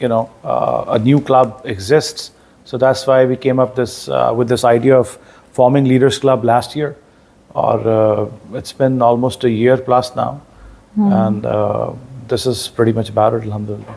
a new club exists, so that's why we came up with this idea of forming Leaders Club last year, or it's been almost a year plus now, and this is pretty much about it, alhamdulillah.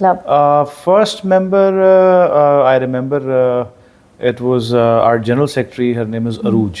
club? First member, I remember it was our general secretary. Her name is Aruj.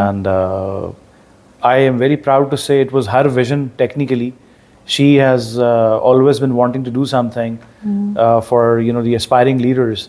and I am very proud to say it was her vision. Technically, she has always been wanting to do something for the aspiring leaders.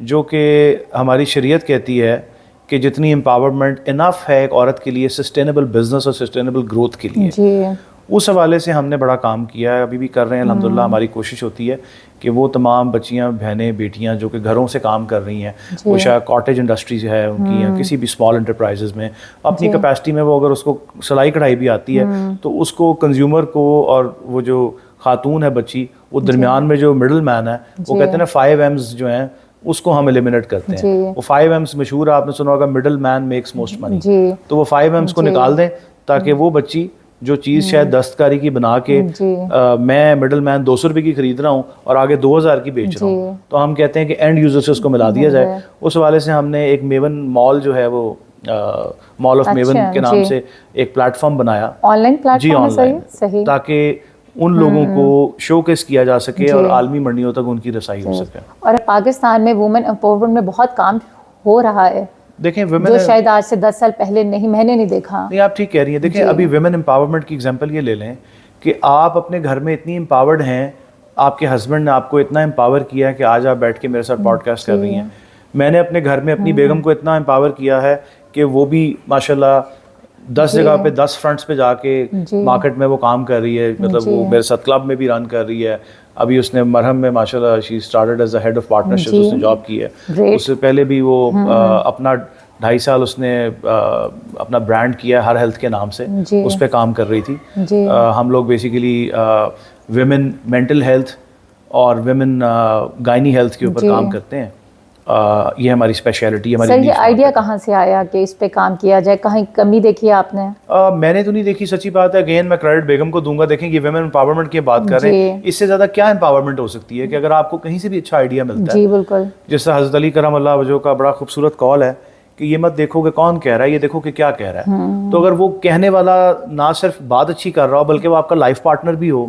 جو کہ ہماری شریعت کہتی ہے کہ جتنی empowerment انف ہے ایک عورت کے لیے سسٹینیبل بزنس اور سسٹینیبل گروتھ کے لیے. جی اس حوالے سے ہم نے بڑا کام کیا ہے, ابھی بھی کر رہے ہیں الحمدللہ. ہماری کوشش ہوتی ہے کہ وہ تمام بچیاں, بہنیں, بیٹیاں جو کہ گھروں سے کام کر رہی ہیں, وہ شاید کاٹیج انڈسٹری سے ہے ان کی یا کسی بھی اسمال انٹرپرائزز میں, اپنی کیپیسٹی میں وہ اگر اس کو سلائی کڑھائی بھی آتی ہے تو اس کو کنزیومر کو, اور وہ جو خاتون ہے بچی, وہ درمیان میں جو مڈل مین ہے, وہ کہتے ہیں نا 5 M's جو ہیں اس کو ہم ایلیمنیٹ کرتے ہیں. وہ 5 M's مشہور ہے, آپ نے سنا ہوگا, مڈل مین میکس موسٹ منی. تو وہ 5 M's کو نکال دیں تاکہ وہ بچی جو چیز شاید دستکاری کی بنا کے میں مڈل مین 200 روپے کی خرید رہا ہوں اور آگے 2000 کی بیچ رہا ہوں, تو ہم کہتے ہیں کہ اینڈ یوزر سے اس کو ملا دیا جائے. اس حوالے سے ہم نے ایک میون مال جو ہے, وہ مال آف میون کے نام سے ایک پلیٹ فارم بنایا, آن لائن پلیٹ فارم, صحیح, تاکہ ان لوگوں کو شو کیس کیا جا سکے اور عالمی منڈیوں تک ان کی رسائی ہو سکے. اور پاکستان میں وومن امپاورمنٹ میں بہت کام ہو رہا ہے. دیکھیں جو شاید آج سے 10 سال پہلے میں نے نہیں دیکھا. نہیں, آپ ٹھیک کہہ رہی ہیں. دیکھیں ابھی ویمن امپاورمنٹ کی ایگزامپل یہ لے لیں کہ آپ اپنے گھر میں اتنی امپاورڈ ہیں, آپ کے ہسبینڈ نے آپ کو اتنا امپاور کیا ہے کہ آج آپ بیٹھ کے میرے ساتھ پوڈ کاسٹ کر رہی ہیں. میں نے اپنے گھر میں اپنی بیگم کو اتنا امپاور کیا ہے کہ وہ بھی ماشاءاللہ 10 جگہ پہ 10 فرنٹس پہ جا کے مارکیٹ میں وہ کام کر رہی ہے. مطلب وہ میرے ساتھ کلب میں بھی رن کر رہی ہے. ابھی اس نے مرہم میں ماشاءاللہ she started as a head of partnership, اس نے جاب کی ہے. اس سے پہلے بھی وہ اپنا 2.5 سال اس نے اپنا برانڈ کیا ہے ہر ہیلتھ کے نام سے, اس پہ کام کر رہی تھی. ہم لوگ بیسیکلی ویمن مینٹل ہیلتھ اور ویمن گائنی ہیلتھ کے اوپر کام کرتے ہیں. یہ ہماری اسپیشلٹی ہے. سر یہ آئیڈیا کہاں سے آیا کہ اس پہ کام کیا جائے؟ کہیں کمی دیکھی آپ نے؟ میں نے تو نہیں دیکھی, سچی بات ہے. اگین میں کریڈٹ بیگم کو دوں گا. دیکھیں یہ ویمن امپاورمنٹ کی بات کر رہے ہیں, اس سے زیادہ کیا امپاورمنٹ ہو سکتی ہے کہ اگر آپ کو کہیں سے بھی اچھا آئیڈیا ملتا ہے. جی بالکل, جس سے حضرت علی کرم اللہ وجہہ کا بڑا خوبصورت قول ہے کہ یہ مت دیکھو کہ کون کہہ رہا ہے, یہ دیکھو کہ کیا کہہ رہا ہے. تو اگر وہ کہنے والا نہ صرف بات اچھی کر رہا ہو بلکہ وہ آپ کا لائف پارٹنر بھی ہو,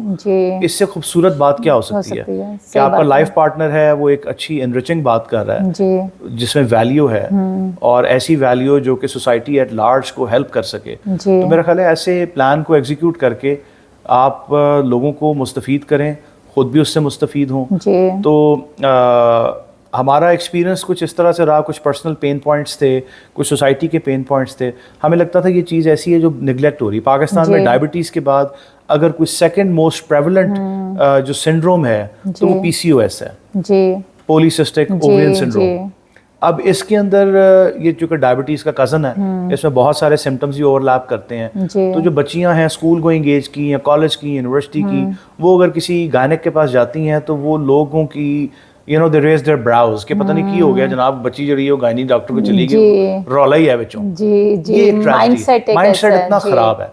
اس سے خوبصورت بات کیا ہو سکتی ہے کہ آپ کا لائف پارٹنر ہے وہ ایک اچھی انریچنگ بات کر رہا ہے جس میں ویلیو ہے, اور ایسی ویلیو جو کہ سوسائٹی ایٹ لارج کو ہیلپ کر سکے. تو میرا خیال ہے ایسے پلان کو ایگزیکیوٹ کر کے آپ لوگوں کو مستفید کریں, خود بھی اس سے مستفید ہوں. تو ہمارا ایکسپیرینس کچھ اس طرح سے رہا, کچھ پرسنل پین پوائنٹس تھے, کچھ سوسائٹی کے پین پوائنٹس تھے. ہمیں لگتا تھا یہ چیز ایسی ہے جو نگلیکٹ ہو رہی. پاکستان میں ڈائبٹیز کے بعد اگر کوئی سیکنڈ موسٹ پریولنٹ جو سنڈروم ہے تو وہ PCOS ہے, پولیسسٹک اوویرین سنڈروم. اب اس کے اندر یہ چونکہ ڈائبٹیز کا کزن ہے, اس میں بہت سارے سمٹمز بھی اوور لیپ کرتے ہیں. تو جو بچیاں ہیں اسکول گوئنگ ایج کی یا کالج کی, یونیورسٹی کی, وہ اگر کسی گائنک کے پاس جاتی ہیں تو وہ لوگوں کی they raise their brows کہ پتہ نہیں کی ہو گیا جناب, بچی جڑی ہے وہ گائنی ڈاکٹر کو چلی گئی, رولا ہی ہے بچوں. یہ مائنڈ سیٹ اتنا خراب ہے.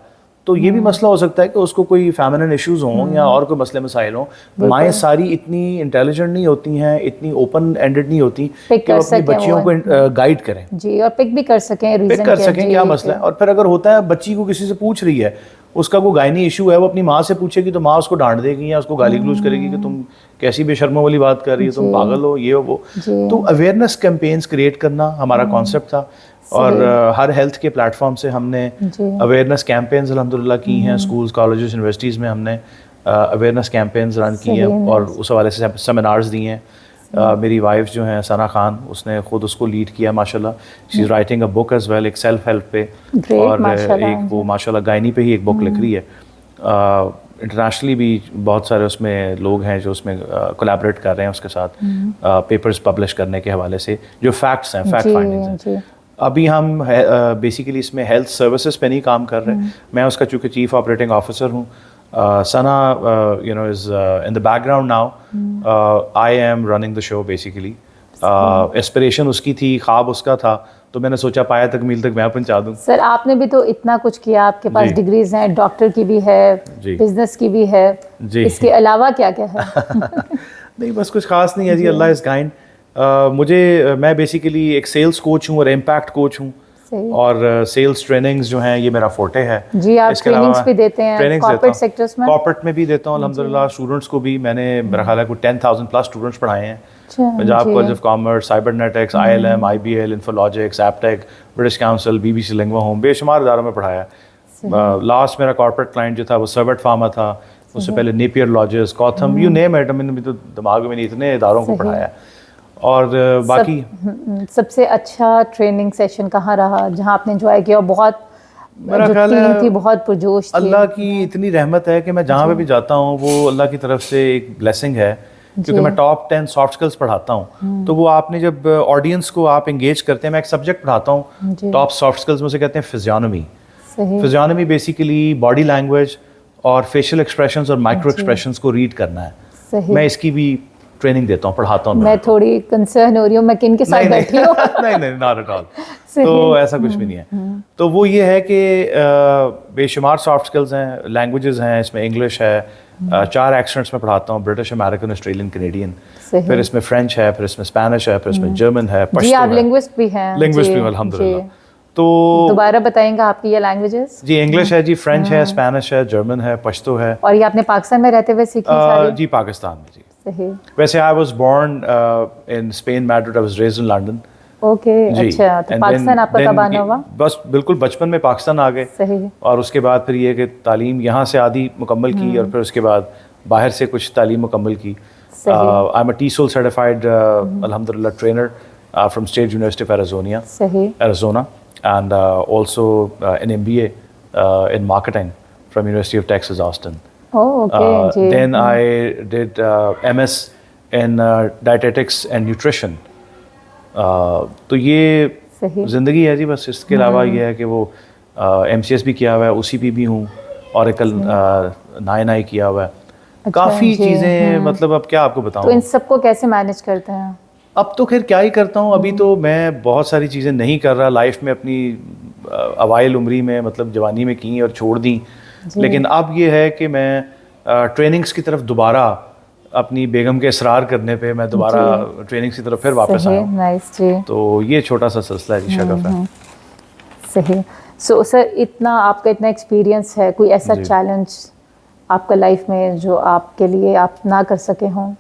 تو یہ بھی مسئلہ ہو سکتا ہے کہ اس کو کوئی فیمنن ایشوز ہوں یا اور کوئی مسئلے مسائل ہوں. مائیں ساری اتنی انٹیلیجنٹ نہیں ہوتی ہیں, اتنی اوپن اینڈڈ نہیں ہوتی کہ وہ اپنی بچیوں کو گائیڈ کریں, اور پک بھی کر سکیں کیا مسئلہ ہے. اور پھر اگر ہوتا ہے بچی کو کسی سے پوچھ رہی ہے, اس کا کوئی گائنی ایشو ہے, وہ اپنی ماں سے پوچھے گی تو ماں اس کو ڈانٹ دے گی یا اس کو گالی گلوچ کرے گی کہ تم کیسی بے شرموں والی بات کر رہی ہو, تم پاگل ہو, یہ ہو وہ. تو اویئرنیس کیمپینز کریٹ کرنا ہمارا کانسیپٹ تھا, اور ہر ہیلتھ کے پلیٹ فارم سے ہم نے اویئرنیس کیمپینز الحمدللہ کی ہیں. اسکولز, کالجز, یونیورسٹیز میں ہم نے اویئرنیس کیمپینز رن کی ہیں اور اس حوالے سے سیمینارز دیے ہیں. میری وائف جو ہیں ثنا خان, اس نے خود اس کو لیڈ کیا ماشاءاللہ. She is writing a book as well, ایک سیلف ہیلپ پہ, اور ایک وہ ماشاءاللہ گائنی پہ ہی ایک بک لکھ رہی ہے. انٹرنیشنلی بھی بہت سارے اس میں لوگ ہیں جو اس میں کولیبریٹ کر رہے ہیں اس کے ساتھ, پیپرز پبلش کرنے کے حوالے سے جو فیکٹس ہیں, فیکٹ فائنڈنگز ہیں. ابھی ہم بیسیکلی اس میں ہیلتھ سروسز پہ نہیں کام کر رہے. میں اس کا چونکہ چیف آپریٹنگ آفیسر ہوں. Sana is in the background now. I am running the show basically. Aspiration اس کی تھی, خواب اس کا تھا, تو میں نے سوچا پایا تکمیل تک میں پہنچا دوں. سر آپ نے بھی تو اتنا کچھ کیا, آپ کے پاس ڈگریز ہیں, ڈاکٹر کی بھی ہے, بزنس کی بھی ہے, اس کے علاوہ کیا کیا ہے؟ نہیں بس کچھ خاص نہیں ہے جی, اللہ از کائنڈ. میں بیسیکلی ایک سیلس کوچ ہوں اور امپیکٹ کوچ ہوں, اور سیلس ٹریننگز جو ہیں یہ میرا فورٹے ہے. جی آپ ٹریننگز بھی دیتے ہیں کارپوریٹ سیکٹرز میں؟ کارپوریٹ میں بھی دیتا ہوں الحمدللہ. اسٹوڈنٹس کو بھی میں نے میرا خیال ہے کوئی 10,000 پلس اسٹوڈنٹس پڑھائے ہیں. Punjab College of Commerce, cybernetics, ILM, IBL, Infologics, Aptech, British Council, BBC Lingua Home, بے شمار اداروں میں پڑھایا. لاسٹ میرا کارپوریٹ کلائنٹ جو تھا وہ سربٹ فارما تھا, اس سے پہلے Napier Lodges, Cotham, you name it. میں نے بھی تو دماغ میں نہیں, اتنے اداروں کو پڑھایا. اور باقی سب سے اچھا ٹریننگ سیشن کہاں رہا جہاں آپ نے انجوائے کیا اور بہت میرا جو خیال ٹیم ہے تھی بہت پرجوش تھی؟ اللہ کی اتنی رحمت ہے کہ میں جہاں پہ بھی جاتا ہوں وہ اللہ کی طرف سے ایک بلیسنگ ہے، کیونکہ میں ٹاپ 10 سافٹ اسکلس پڑھاتا ہوں، تو وہ آپ نے جب آڈینس کو آپ انگیج کرتے ہیں، میں ایک سبجیکٹ پڑھاتا ہوں ٹاپ سافٹ اسکلس میں، اسے کہتے ہیں فزیانومی۔ فزیانومی بیسیکلی باڈی لینگویج اور فیشیل ایکسپریشنز اور مائکرو ایکسپریشنز کو ریڈ کرنا ہے۔ میں اس کی بھی ٹریننگ دیتا ہوں، پڑھاتا ہوں۔ میں تھوڑی کنسرن ہو رہی ہوں میں کن کے ساتھ بیٹھی ہوں۔ نہیں ناٹ ایٹ آل، تو ایسا کچھ بھی نہیں ہے۔ تو وہ یہ ہے کہ بے شمار سافٹ اسکلز ہیں، لینگویجز ہیں، اس میں انگلش ہے، 4 ایکسنٹس میں پڑھاتا ہوں، برٹش، امریکن، آسٹریلین، کینیڈین، پھر اس میں فرینچ ہے، پھر اس میں اسپینش ہے، پھر اس میں جرمن ہے، پشتو ہے۔ جی آپ لنگوسٹ بھی ہیں؟ لنگوسٹ بھی الحمدللہ۔ تو دوبارہ بتائیں گا آپ کی یہ لینگویجز؟ جی انگلش ہے، جی فرینچ ہے، اسپینش ہے، جرمن ہے، پشتو ہے۔ اور یہ آپ نے پاکستان میں رہتے ہوئے سیکھی ساری؟ جی پاکستان میں، جی۔ صحیح۔ ویسے I was born in Spain, Madrid, I was raised in London. Okay, اچھا، تو پاکستان آپ کا کب آنا ہوا؟ بس بالکل بچپن میں پاکستان آ گئے، صحیح۔ اور اس کے بعد پھر یہ کہ تعلیم یہاں سے آدھی مکمل کی، اور پھر اس کے بعد باہر سے کچھ تعلیم مکمل کی۔ I am a TESOL certified الحمدللہ trainer from state university of Arizona, and also an MBA in marketing from University of Texas Austin. Oh, okay. Then I did MS in dietetics and nutrition. تو یہ زندگی ہے جی، بس اس کے علاوہ یہ ہے کہ وہ MCS بھی کیا ہوا ہے، OCP بھی ہوں، اوریکل 9i کیا ہوا ہے، کافی چیزیں، مطلب اب کیا آپ کو بتاؤں۔ تو ان سب کو کیسے مینیج کرتے ہیں؟ اب تو خیر کیا ہی کرتا ہوں، ابھی تو میں بہت ساری چیزیں نہیں کر رہا لائف میں، اپنی اوائل عمری میں، مطلب جوانی میں کی اور چھوڑ دیں، لیکن اب یہ ہے کہ میں ٹریننگز کی طرف دوبارہ، اپنی بیگم کے اصرار کرنے پہ میں دوبارہ ٹریننگز کی طرف پھر واپس آیا ہوں۔ تو یہ چھوٹا سا سلسلہ ہے جی، شغف ہے۔ صحیح۔ سو سر، اتنا آپ کا اتنا ایکسپیرینس ہے، کوئی ایسا چیلنج آپ کا لائف میں جو آپ کے لیے آپ نہ کر سکے ہوں؟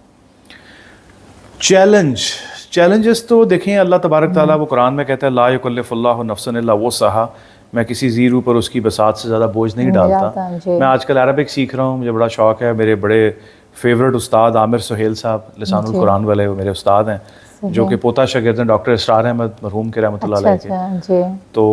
چیلنجز تو دیکھیں، اللہ تبارک تعالیٰ وہ قرآن میں کہتا ہے لا یکلف اللہ نفسا الا وسعہا، میں کسی زیرو پر اس کی بساط سے زیادہ بوجھ نہیں ڈالتا۔ میں آج کل عربک سیکھ رہا ہوں، مجھے بڑا شوق ہے۔ میرے بڑے فیوریٹ استاد عامر سہیل صاحب لسان القرآن والے، وہ میرے استاد ہیں، جو کہ پوتا شاگرد ہیں ڈاکٹر اسرار احمد مرحوم کے رحمۃ اللہ علیہ کے۔ تو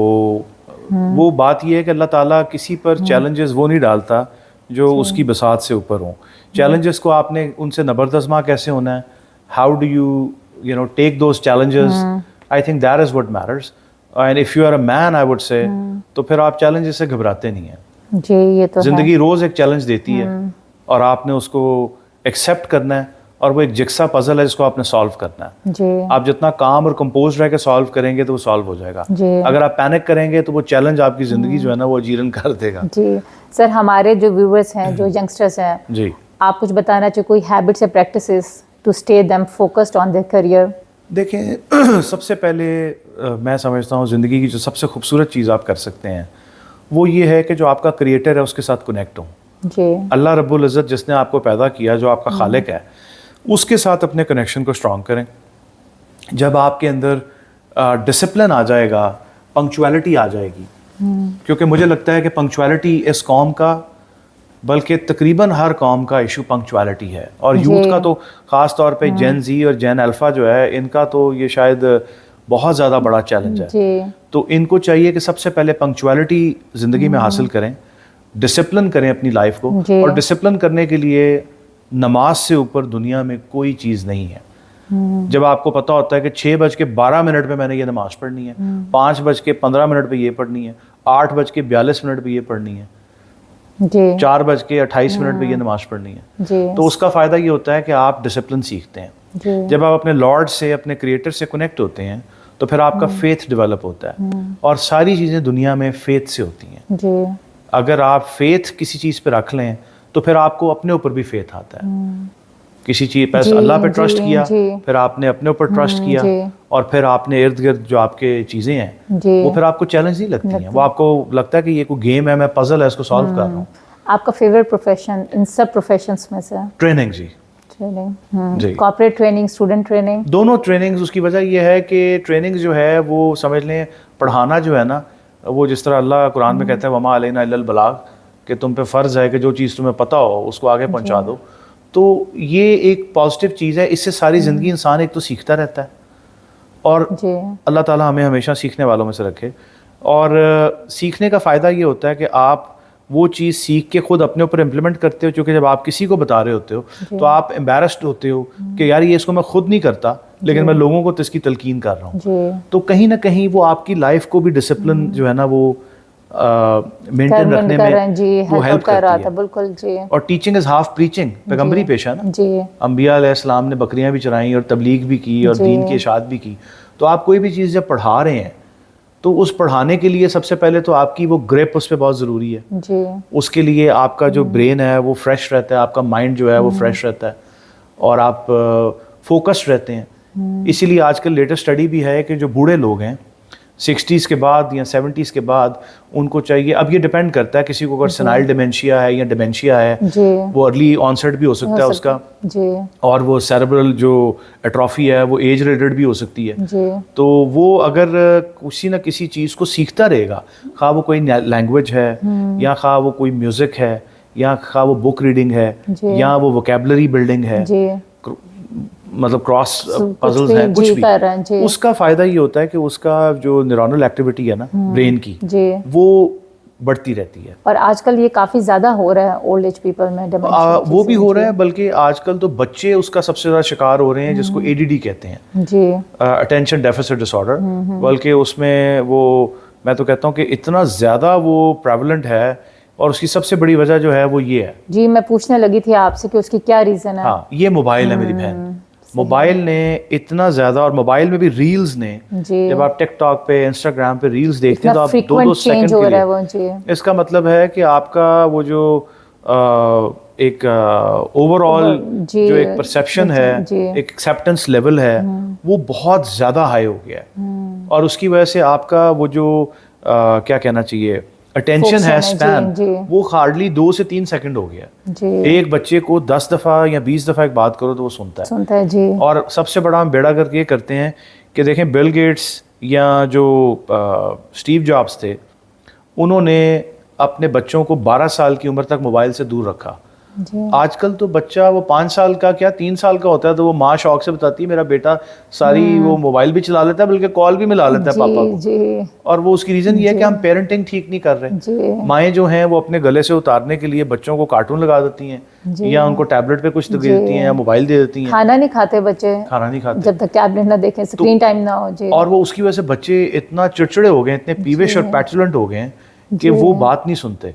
وہ بات یہ ہے کہ اللہ تعالیٰ کسی پر چیلنجز وہ نہیں ڈالتا جو اس کی بساط سے اوپر ہوں۔ چیلنجز کو آپ نے ان سے نبردازماں کیسے ہونا ہے، how do you know take those challenges, I think that is what matters, and if you are a man I would say تو پھر آپ چیلنجز سے گھبراتے نہیں ہیں جی۔ یہ تو زندگی روز ایک چیلنج دیتی ہے، اور آپ نے اس کو ایکسیپٹ کرنا ہے، اور وہ ایک جگسا پزل ہے جس کو آپ نے سالو کرنا ہے جی۔ آپ جتنا کام اور کمپوز رہ کے سالو کریں گے تو وہ سالو ہو جائے گا، اگر آپ پینک کریں گے تو وہ چیلنج آپ کی زندگی جو ہے نا وہ اجیرن کر دے گا۔ جی سر، ہمارے جو ویورز ہیں، جو ینگسٹرز ہیں، جی آپ کچھ بتانا چاہیے کوئی ہیبٹس یا practices to stay them focused on their career? دیکھیں، سب سے پہلے میں سمجھتا ہوں زندگی کی جو سب سے خوبصورت چیز آپ کر سکتے ہیں وہ یہ ہے کہ جو آپ کا کریٹر ہے اس کے ساتھ کنیکٹ ہوں۔ جی۔ اللہ رب العزت جس نے آپ کو پیدا کیا، جو آپ کا خالق ہے، اس کے ساتھ اپنے کنیکشن کو اسٹرانگ کریں۔ جب آپ کے اندر ڈسپلن آ جائے گا، پنکچویلٹی آ جائے گی، کیونکہ مجھے لگتا ہے کہ پنکچویلٹی اس قوم کا، بلکہ تقریباً ہر قوم کا ایشو پنکچویلٹی ہے، اور یوتھ کا تو خاص طور پہ جین زی اور جین الفا جو ہے، ان کا تو یہ شاید بہت زیادہ بڑا چیلنج ہے۔ تو ان کو چاہیے کہ سب سے پہلے پنکچویلٹی زندگی میں حاصل کریں، ڈسپلن کریں اپنی لائف کو، اور ڈسپلن کرنے کے لیے نماز سے اوپر دنیا میں کوئی چیز نہیں ہے۔ جب آپ کو پتہ ہوتا ہے کہ 6:12 پہ میں نے یہ نماز پڑھنی ہے، 5:15 پہ یہ پڑھنی ہے، 8:42 پہ یہ پڑھنی ہے، 4:28 پہ یہ نماز پڑھنی ہے، تو اس کا فائدہ یہ ہوتا ہے کہ آپ ڈسپلن سیکھتے ہیں۔ جب آپ اپنے لارڈ سے، اپنے کریٹر سے کنیکٹ ہوتے ہیں تو پھر آپ کا فیتھ ڈیولپ ہوتا ہے، اور ساری چیزیں دنیا میں فیتھ سے ہوتی ہیں۔ اگر آپ فیتھ کسی چیز پہ رکھ لیں تو پھر آپ کو اپنے اوپر بھی فیتھ آتا ہے۔ کسی چیز پہ اللہ پہ ٹرسٹ کیا، پھر آپ نے اپنے اوپر ٹرسٹ کیا، اور پھر آپ نے ارد گرد جو آپ کے چیزیں ہیں وہ پھر آپ کو چیلنج نہیں لگتی ہیں، وہ آپ کو لگتا ہے کہ یہ کوئی گیم ہے، میں پزل ہے، اس کو سالو کر رہا ہوں۔ آپ کا فیوریٹ پروفیشن ان سب پروفیشنز میں سے؟ ٹریننگ جی۔ Training, corporate training, student training, دونوں ٹریننگز۔ اس کی وجہ یہ ہے کہ ٹریننگ جو ہے وہ سمجھ لیں پڑھانا جو ہے نا، وہ جس طرح اللہ قرآن میں کہتا ہے وما علینا الا البلاغ، کہ تم پہ فرض ہے کہ جو چیز تمہیں پتہ ہو اس کو آگے پہنچا دو، تو یہ ایک پازیٹیو چیز ہے, اس سے ساری زندگی انسان ایک تو سیکھتا رہتا ہے, اور اللہ تعالیٰ ہمیں ہمیشہ سیکھنے والوں میں سے رکھے. اور سیکھنے کا فائدہ یہ ہوتا ہے کہ آپ وہ چیز سیکھ کے خود اپنے اوپر امپلیمنٹ کرتے ہو, چونکہ جب آپ کسی کو بتا رہے ہوتے ہو تو آپ امبیرسڈ ہوتے ہو کہ یار یہ اس کو میں خود نہیں کرتا لیکن میں لوگوں کو اس کی تلقین کر رہا ہوں. تو کہیں نہ کہیں وہ آپ کی لائف کو بھی ڈسپلن جو ہے نا وہ مینٹین رکھنے میں وہ ہیلپ کرتی ہے. بالکل جی. اور ٹیچنگ از ہاف پریچنگ, پیغمبری پیشہ نا. انبیاء علیہ السلام نے بکریاں بھی چرائیں اور تبلیغ بھی کی اور دین کی اشاعت بھی کی. تو آپ کوئی بھی چیز جب پڑھا رہے ہیں تو اس پڑھانے کے لیے سب سے پہلے تو آپ کی وہ گریپ اس پہ بہت ضروری ہے. اس کے لیے آپ کا جو برین ہے وہ فریش رہتا ہے, آپ کا مائنڈ جو ہے وہ فریش رہتا ہے, اور آپ فوکسڈ رہتے ہیں. اسی لیے آج کل لیٹسٹ اسٹڈی بھی ہے کہ جو بوڑھے لوگ ہیں 60s کے بعد یا 70s کے بعد, ان کو چاہیے, اب یہ ڈیپینڈ کرتا ہے کسی کو اگر سینائل ڈیمینشیا ہے یا ڈیمینشیا ہے وہ ارلی آنسٹ بھی ہو سکتا ہے اس کا, اور وہ سیریبرل جو ایٹروفی ہے وہ ایج ریلیٹڈ بھی ہو سکتی ہے. تو وہ اگر کسی نہ کسی چیز کو سیکھتا رہے گا, خواہ وہ کوئی لینگویج ہے یا خواہ وہ کوئی میوزک ہے یا خواہ وہ بک ریڈنگ ہے یا وہ ووکیبلری بلڈنگ ہے, مطلب کراس پزلز ہیں, کچھ بھی, اس کا فائدہ یہ ہوتا ہے کہ اس کا جو نیورونل ایکٹیویٹی ہے نا برین کی وہ بڑھتی رہتی ہے. اور آج کل یہ کافی زیادہ ہو رہا ہے اولڈ ایج پیپل میں, وہ بھی ہو رہا ہے, بلکہ آج کل تو بچے اس کا سب سے زیادہ شکار ہو رہے ہیں جس کو ADD کہتے ہیں, اٹینشن ڈیفیسٹ ڈس آرڈر. بلکہ اس میں وہ میں تو کہتا ہوں کہ اتنا زیادہ وہ پریولنٹ ہے, اور اس کی سب سے بڑی وجہ جو ہے وہ یہ ہے. جی میں پوچھنے لگی تھی آپ سے کہ اس کی کیا ریزن ہے. ہاں یہ موبائل ہے میری بہن. موبائل نے اتنا زیادہ, اور موبائل میں بھی ریلز نے, جب آپ ٹک ٹاک پہ انسٹاگرام پہ ریلز دیکھتے ہیں تو آپ 2-2 سیکنڈ کے لیے, اس کا مطلب ہے کہ آپ کا وہ جو ایک اوور آل جو ایک پرسیپشن ہے, ایک ایکسیپٹنس لیول ہے, وہ بہت زیادہ ہائی ہو گیا ہے. اور اس کی وجہ سے آپ کا وہ جو کیا کہنا چاہیے اٹینشن ہے اسپین, وہ ہارڈلی 2 سے 3 سیکنڈ ہو گیا. ایک بچے کو 10 دفعہ یا 20 دفعہ ایک بات کرو تو وہ سنتا ہے. اور سب سے بڑا ہم بیڑا کر کے یہ کرتے ہیں کہ دیکھیں بل گیٹس یا جو اسٹیو جابس تھے, انہوں نے اپنے بچوں کو 12 سال کی عمر تک موبائل سے دور رکھا. آج کل تو بچہ وہ 5 سال کا کیا 3 سال کا ہوتا ہے تو وہ ماں شوق سے بتاتی ہے میرا بیٹا ساری وہ موبائل بھی چلا لیتا ہے بلکہ کال بھی ملا لیتا ہے پاپا کو. اور وہ اس کی ریزن یہ ہے کہ ہم پیرنٹنگ ٹھیک نہیں کر رہے. مائیں جو ہیں وہ اپنے گلے سے اتارنے کے لیے بچوں کو کارٹون لگا دیتی ہیں, یا ان کو ٹیبلٹ پہ کچھ دے دیتی ہیں, یا موبائل دے دیتی ہیں. کھانا نہیں کھاتے بچے, کھانا نہیں کھاتے جب تک ٹیبلٹ نہ دیکھیں, اسکرین ٹائم نہ ہو. اور وہ اس کی وجہ سے بچے اتنا چڑچڑے ہو گئے, اتنے پیوش اور پیٹولنٹ ہو گئے ہیں کہ وہ بات نہیں سنتے.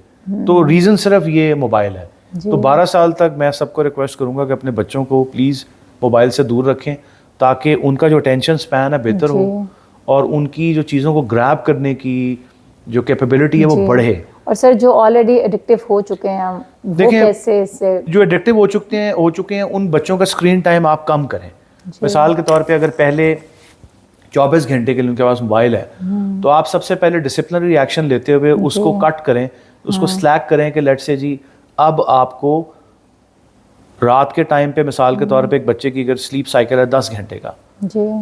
تو ریزن صرف یہ موبائل ہے. تو 12 سال تک میں سب کو ریکویسٹ کروں گا کہ اپنے بچوں کو پلیز موبائل سے دور رکھیں, تاکہ ان کا جو اٹینشن سپین ہے بہتر ہو, اور ان کی جو چیزوں کو گریب کرنے کی جو کیپیبلٹی ہے وہ بڑھے. اور سر جو آلریڈی ایڈکٹیو ہو چکے ہیں, وہ کیسے سے جو ایڈکٹیو ہو چکے ہیں ان بچوں کا اسکرین ٹائم آپ کم کریں. مثال کے طور پہ اگر پہلے 24 گھنٹے کے لیے ان کے پاس موبائل ہے تو آپ سب سے پہلے ڈسپلنری ایکشن لیتے ہوئے اس کو کٹ کریں, اس کو سلیک کریں کہ لیٹ سے جی اب آپ کو رات کے ٹائم پہ, مثال کے طور پہ ایک بچے کی اگر سلیپ سائیکل ہے 10 گھنٹے کا,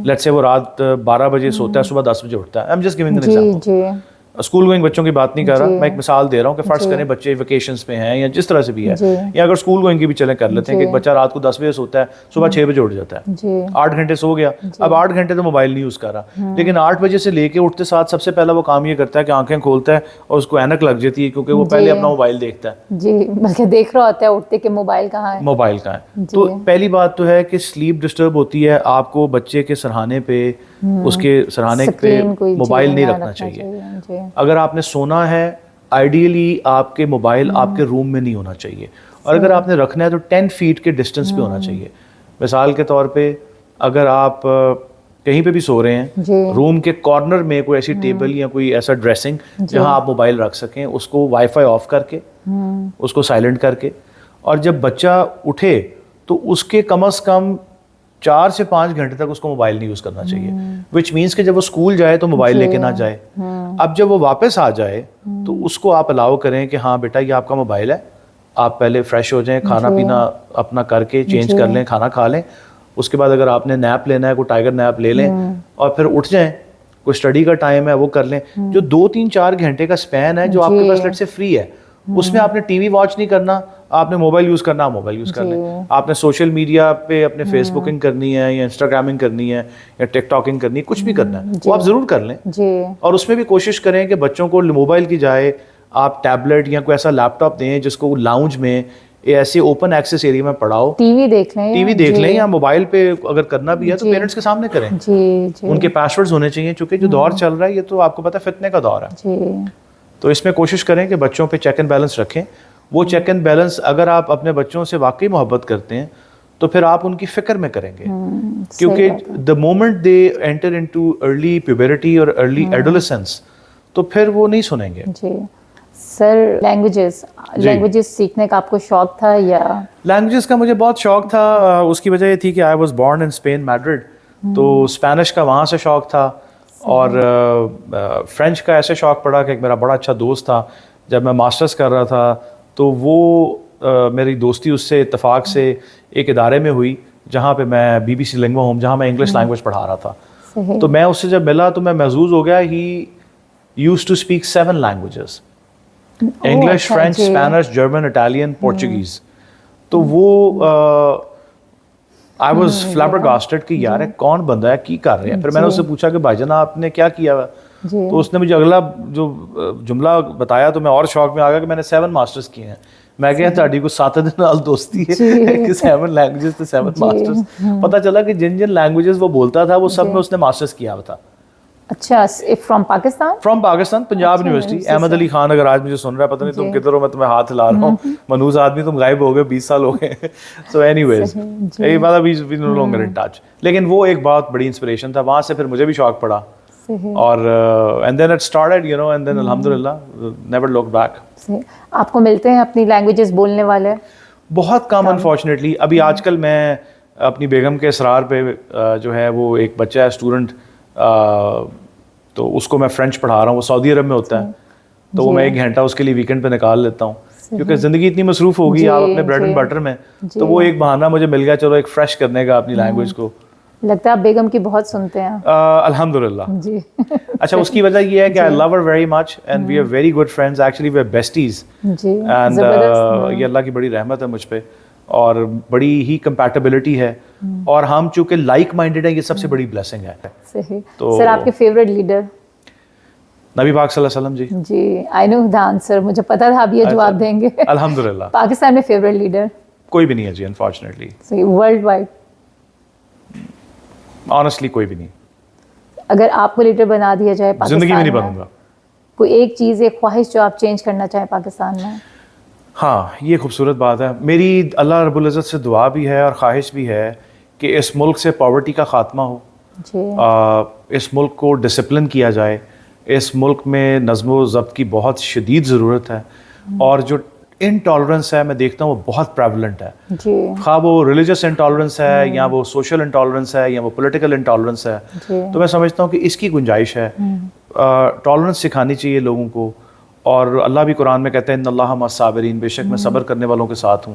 لیٹ سے وہ رات 12 بجے سوتا ہے, صبح 10 بجے اٹھتا ہے. I'm just giving an example. School going بچوں کی بات نہیں کر رہا میں, ایک مثال دے رہا ہوں کہ فرض کریں بچے ویکیشنز پہ ہیں یا جس طرح سے بھی ہے, یا اگر اسکول گوئنگ کی بھی چلیں کر لیتے ہیں کہ ایک بچہ رات کو 10 بجے سوتا ہے, صبح 6 بجے اٹھ جاتا ہے, 8 گھنٹے سو گیا. اب 8 گھنٹے تو موبائل نہیں یوز کر رہا, لیکن 8 بجے سے لے کے اٹھتے ساتھ سب سے پہلا وہ کام یہ کرتا ہے کہ آنکھیں کھولتا ہے اور اس کو اینک لگ جاتی ہے کیونکہ وہ پہلے اپنا موبائل دیکھتا ہے. جی بلکہ دیکھ رہا ہوتا ہے اٹھتے کہ موبائل کہاں ہے. تو پہلی بات تو ہے کہ سلیپ ڈسٹرب ہوتی ہے, آپ کو بچے کے سرہانے پہ اس کے سرہانے پہ موبائل نہیں رکھنا چاہیے. اگر آپ نے سونا ہے آئیڈیلی آپ کے موبائل آپ کے روم میں نہیں ہونا چاہیے, اور اگر آپ نے رکھنا ہے تو 10 فیٹ کے ڈسٹینس پہ ہونا چاہیے. مثال کے طور پہ اگر آپ کہیں پہ بھی سو رہے ہیں, روم کے کارنر میں کوئی ایسی ٹیبل یا کوئی ایسا ڈریسنگ جہاں آپ موبائل رکھ سکیں, اس کو وائی فائی آف کر کے, اس کو سائلنٹ کر کے, اور جب بچہ اٹھے تو اس کے کم از کم 4 سے 5 گھنٹے تک اس کو موبائل نہیں یوز کرنا چاہیے. وچ مینس کہ جب وہ اسکول جائے تو موبائل لے کے نہ جائے. اب جب وہ واپس آ جائے تو اس کو آپ الاؤ کریں کہ ہاں بیٹا یہ آپ کا موبائل ہے, آپ پہلے فریش ہو جائیں, کھانا پینا اپنا کر کے چینج کر لیں, کھانا کھا لیں, اس کے بعد اگر آپ نے نیپ لینا ہے کوئی ٹائیگر نیپ لے لیں, اور پھر اٹھ جائیں, کوئی اسٹڈی کا ٹائم ہے وہ کر لیں. جو 2-3-4 گھنٹے کا اسپین ہے جو آپ کے پاس لیٹ سے فری ہے, اس میں آپ نے ٹی وی واچ نہیں کرنا, آپ نے موبائل یوز کرنا آپ موبائل یوز کر لیں, آپ نے سوشل میڈیا پہ اپنے فیس بکنگ کرنی ہے یا انسٹاگرامنگ کرنی ہے یا ٹک ٹاکنگ کرنی ہے, کچھ بھی کرنا ہے وہ آپ ضرور کر لیں. اور اس میں بھی کوشش کریں کہ بچوں کو موبائل کی جائے آپ ٹیبلٹ یا کوئی ایسا لیپ ٹاپ دیں جس کو لاؤنج میں ایسے اوپن ایکسیس ایریا میں پڑھاؤ, ٹی وی دیکھ لیں یا موبائل پہ اگر کرنا بھی ہے تو پیرنٹس کے سامنے کریں. ان کے پاسورڈز ہونے چاہیے, چونکہ جو دور چل رہا ہے یہ تو آپ کو پتہ ہے فتنے کا دور ہے. تو اس میں کوشش کریں کہ بچوں پہ چیک اینڈ بیلنس رکھیں. وہ چیک اینڈ بیلنس اگر آپ اپنے بچوں سے واقعی محبت کرتے ہیں تو پھر آپ ان کی فکر میں کریں گے, کیونکہ the moment they enter into early puberty اور ارلی ایڈولسنس تو پھر وہ نہیں سنیں گے. سر لینگویجز سیکھنے کا آپ کو شوق تھا یا؟ لینگویجز کا مجھے بہت شوق تھا. اس کی وجہ یہ تھی کہ I was born in Spain Madrid, تو اسپینش کا وہاں سے شوق تھا. اور فرینچ کا ایسے شوق پڑا کہ ایک میرا بڑا اچھا دوست تھا, جب میں ماسٹرز کر رہا تھا تو وہ میری دوستی اس سے اتفاق سے ایک ادارے میں ہوئی جہاں پہ میں BBC لنگوا ہوم, جہاں میں انگلش لینگویج پڑھا رہا تھا. تو میں اس سے جب ملا تو میں محظوظ ہو گیا, he used to speak 7 languages, English, French, Spanish, German, Italian, Portuguese. تو وہ آئی واز فلیبرگاسٹڈ کہ یار کون بندہ ہے, کی کر رہے ہیں. پھر میں نے اس سے پوچھا کہ بھائی جان آپ نے کیا کیا ہوا, تو اس نے مجھے اگلا جو جملہ بتایا تو میں اور شوق میں آ گیا کہ میں نے 7 ماسٹرز کیے ہیں. میں کہا تھاڑی کو 7 دن نال دوستی ہے کہ 7 لینگویجز تو 7 ماسٹرز. پتہ چلا کہ جن لینگویجز وہ بولتا تھا وہ سب میں اس نے ماسٹرز کیا ہوا تھا. اچھا, فرام پاکستان, پنجاب یونیورسٹی. احمد علی خان اگر آج مجھے سن رہا ہے, پتہ نہیں تم کدھر ہو, میں تمہیں ہاتھ ہلا رہا ہوں, منوز آدمی تم غائب ہو گئے, 20 سال ہو گئے. سو اینی ویز یہ بات وی نو لانگر ان ٹچ. لیکن وہ ایک بہت بڑی انسپریشن تھا, وہاں سے پھر مجھے بھی شوق پڑا. اور and then it started you know, and then الحمدللہ نیور لک بیک. آپ کو ملتے ہیں اپنی لینگویجز بولنے والے؟ بہت کم انفارچونیٹلی. ابھی آج کل میں اپنی بیگم کے اصرار پہ جو ہے وہ ایک بچہ ہے اسٹوڈنٹ, تو اس کو میں فرینچ پڑھا رہا ہوں. وہ سعودی عرب میں ہوتا ہے, تو وہ میں 1 گھنٹہ اس کے لیے ویکینڈ پہ نکال لیتا ہوں, کیونکہ زندگی اتنی مصروف ہوگی آپ اپنے بریڈ اینڈ بٹر میں, تو وہ ایک بہانہ مجھے مل گیا چلو ایک فریش کرنے کا اپنی لینگویج کو. لگتا ہے آپ بیگم کی بہت سنتے ہیں. الحمدللہ. جی اچھا, اس کی وجہ یہ ہے کہ I love her very much and we are very good friends, actually we are besties. And یہ اللہ کی بڑی رحمت ہے مجھ پہ, اور بڑی ہی کمپیٹیبلٹی ہے, اور ہم چونکہ لائک مائنڈیڈ ہیں, یہ سب سے بڑی بلیسنگ ہے. صحیح. سر آپ کے فیوریٹ لیڈر؟ نبی پاک صلی اللہ علیہ وسلم. جی جی, آئی نو دا آنسر, مجھے پتا تھا آپ یہ جواب دیں گے. الحمدللہ. پاکستان میں فیوریٹ لیڈر کوئی بھی نہیں ہے جی, انفارچونیٹلی. صحیح. ورلڈ وائڈ آنیسٹلی کوئی بھی نہیں. اگر آپ کو لیڈر بنا دیا جائے پاکستان زندگی میں نہیں بنوں گا. کوئی ایک چیز, ایک خواہش جو آپ چینج کرنا چاہیں پاکستان میں؟ ہاں, یہ خوبصورت بات ہے. میری اللہ رب العزت سے دعا بھی ہے اور خواہش بھی ہے کہ اس ملک سے پاورٹی کا خاتمہ ہو. اس ملک کو ڈسپلن کیا جائے. اس ملک میں نظم و ضبط کی بہت شدید ضرورت ہے, اور جو انٹالرنس ہے میں دیکھتا ہوں وہ بہت پریولنٹ ہے. خواہ وہ ریلیجس انٹالرنس ہے یا وہ سوشل انٹالرنس ہے یا وہ پولیٹیکل انٹالرنس ہے, تو میں سمجھتا ہوں کہ اس کی گنجائش ہے. ٹالرنس سکھانی چاہیے لوگوں کو, اور اللہ بھی قرآن میں کہتے ہیں ان اللہ مع الصابرین, بے شک میں صبر کرنے والوں کے ساتھ ہوں.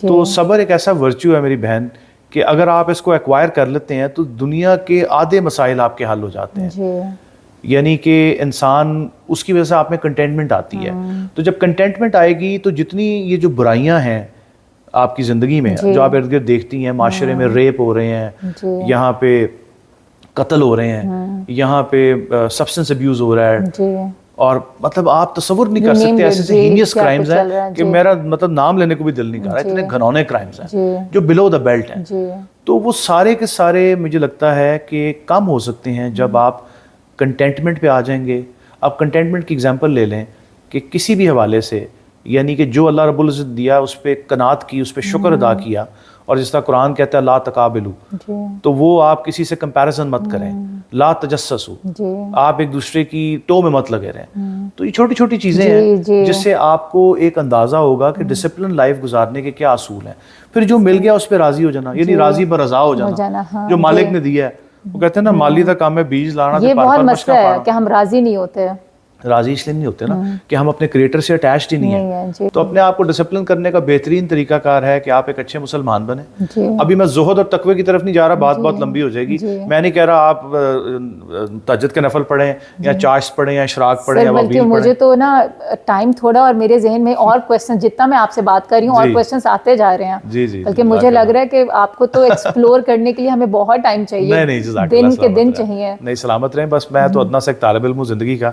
تو صبر ایک ایسا ورچو ہے میری بہن کہ اگر آپ اس کو ایکوائر کر لیتے ہیں تو دنیا کے آدھے مسائل آپ کے حل ہو جاتے ہیں. یعنی کہ انسان, اس کی وجہ سے آپ میں کنٹینٹمنٹ آتی ہے. تو جب کنٹینٹمنٹ آئے گی تو جتنی یہ جو برائیاں ہیں آپ کی زندگی میں جو آپ ارد گرد دیکھتی ہیں, معاشرے میں ریپ ہو رہے ہیں, یہاں پہ قتل ہو رہے ہیں, یہاں پہ سبسٹنس ابیوز ہو رہا ہے, اور مطلب آپ تصور نہیں کر سکتے ایسے سے ہینیس کرائمز ہیں کہ میرا مطلب نام لینے کو بھی دل نہیں کر رہا, اتنے گھنونے کرائمز ہیں جو بلو دا بیلٹ ہیں. تو وہ سارے کے سارے مجھے لگتا ہے کہ کم ہو سکتے ہیں جب آپ کنٹینٹمنٹ پہ آ جائیں گے. اب کنٹینٹمنٹ کی ایگزامپل لے لیں کہ کسی بھی حوالے سے, یعنی کہ جو اللہ رب العزت دیا اس پہ قناعت کی, اس پہ شکر ادا کیا, اور جس طرح قرآن کہتا ہے لا تقابلو, تو وہ آپ کسی سے کمپیریزن مت کریں. لا تجسسو, آپ ایک دوسرے کی ٹو میں مت لگے رہیں. تو یہ چھوٹی چھوٹی چیزیں ہیں جس سے آپ کو ایک اندازہ ہوگا کہ ڈسپلن لائف گزارنے کے کیا اصول ہیں. پھر جو مل گیا اس پہ راضی ہو جانا, یعنی راضی برضا ہو جانا. جو مالک نے دیا ہے, وہ کہتے ہیں نا مالی کا کام ہے بیج لانا, یہ بہت مسئلہ ہے کہ ہم راضی نہیں ہوتے. راضی اس لیے نہیں ہوتے نا کہ ہم اپنے کریٹر سے اٹیچڈ ہی نہیں ہیں. تو اپنے آپ کو ڈسپلن کرنے کا بہترین طریقہ کار ہے کہ آپ ایک اچھے مسلمان بنیں. ابھی میں زہد اور تقوی کی طرف نہیں جا رہا, بات بہت لمبی ہو جائے گی. میں نہیں کہہ رہا آپ تہجد کے نفل پڑھیں یا چاشت پڑھیں یا اشراق پڑھیں یا وابیل پڑھیں. مجھے تو نا ٹائم تھوڑا, اور میرے ذہن میں اور کویسچن, جتنا میں آپ سے بات کر رہی ہوں اور کویسچنس آتے جا رہے ہیں. بلکہ مجھے لگ رہا ہے کہ آپ کو تو ایکسپلور کرنے کے لیے ہمیں بہت ٹائم چاہیے, دن کے دن چاہیے. نہیں سلامت رہیں. بس میں تو ادنا سے ایک طالب علم ہوں زندگی کا.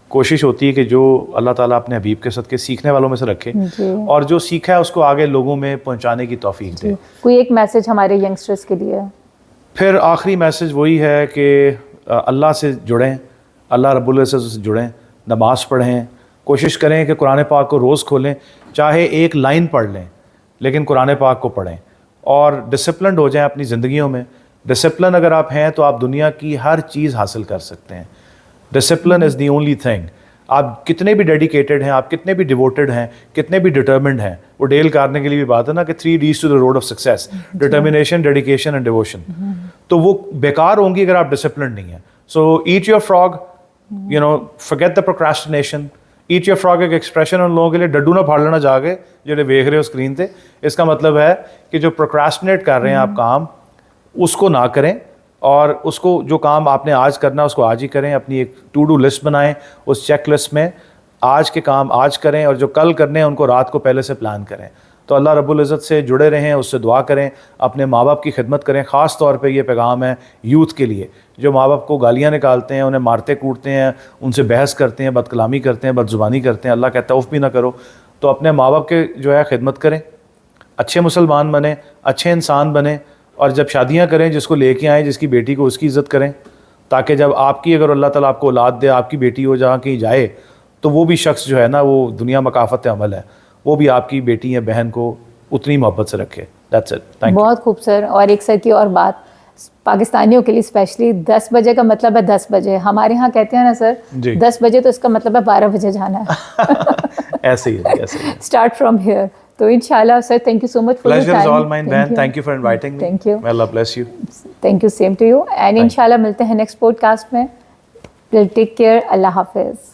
کوشش ہوتی ہے کہ جو اللہ تعالیٰ اپنے حبیب کے صدقے سیکھنے والوں میں سے رکھے اور جو سیکھا ہے اس کو آگے لوگوں میں پہنچانے کی توفیق دے. کوئی ایک میسج ہمارے ینگسٹرز کے لیے؟ پھر آخری میسج وہی ہے کہ اللہ سے جڑیں, اللہ رب العزت سے جڑیں, نماز پڑھیں, کوشش کریں کہ قرآن پاک کو روز کھولیں, چاہے ایک لائن پڑھ لیں لیکن قرآن پاک کو پڑھیں, اور ڈسپلنڈ ہو جائیں اپنی زندگیوں میں. ڈسپلن اگر آپ ہیں تو آپ دنیا کی ہر چیز حاصل کر سکتے ہیں. Discipline is the only thing. آپ کتنے بھی ڈیڈیکیٹڈ ہیں, آپ کتنے بھی ڈیووٹڈ ہیں, کتنے بھی ڈٹرمنڈ ہیں, وہ ڈیل کارنے کے لیے بھی بات ہے نا کہ 3 Ds to the road of success, determination, dedication and devotion. تو وہ بیکار ہوں گی اگر آپ ڈسپلنڈ نہیں ہیں. So eat your frog, you know, forget the procrastination. Eat your frog ایک ایکسپریشن ان لوگوں کے لیے ڈڈو نہ پھاڑ لینا جا کے جڑے دیکھ رہے ہو اسکرین پہ. اس کا مطلب ہے کہ جو پروکراسٹینیٹ کر رہے ہیں آپ کام, اس کو نہ کریں, اور اس کو جو کام آپ نے آج کرنا ہے اس کو آج ہی کریں. اپنی ایک ٹو ڈو لسٹ بنائیں, اس چیک لسٹ میں آج کے کام آج کریں, اور جو کل کرنے ہیں ان کو رات کو پہلے سے پلان کریں. تو اللہ رب العزت سے جڑے رہیں, اس سے دعا کریں, اپنے ماں باپ کی خدمت کریں. خاص طور پہ یہ پیغام ہے یوتھ کے لیے جو ماں باپ کو گالیاں نکالتے ہیں, انہیں مارتے کوٹتے ہیں, ان سے بحث کرتے ہیں, بد کلامی کرتے ہیں, بد زبانی کرتے ہیں. اللہ کہتا ہے اف بھی نہ کرو. تو اپنے ماں باپ کے جو ہے خدمت کریں, اچھے مسلمان بنیں, اچھے انسان بنیں, اور جب شادیاں کریں جس کو لے کے آئیں, جس کی بیٹی کو, اس کی عزت کریں, تاکہ جب آپ کی اگر اللہ تعالیٰ آپ کو اولاد دے, آپ کی بیٹی ہو جہاں کہیں جائے, تو وہ بھی شخص جو ہے نا وہ دنیا مکافت عمل ہے, وہ بھی آپ کی بیٹی یا بہن کو اتنی محبت سے رکھے. That's it. Thank you. بہت خوب سر. اور ایک سر کی اور بات, پاکستانیوں کے لیے اسپیشلی 10 بجے کا مطلب ہے 10 بجے. ہمارے ہاں کہتے ہیں نا سر 10 بجے, تو اس کا مطلب ہے 12 بجے جانا ہے. ایسے ہی اسٹارٹ فرام ہیئر. تو انشاءاللہ sir, thank you so much for your time. Pleasure is all mine, Ben. Thank you for inviting me. Thank you. May Allah bless you. Thank you, same to you. And inshallah ملتے ہیں next pod cost میں. Take care. اللہ حافظ.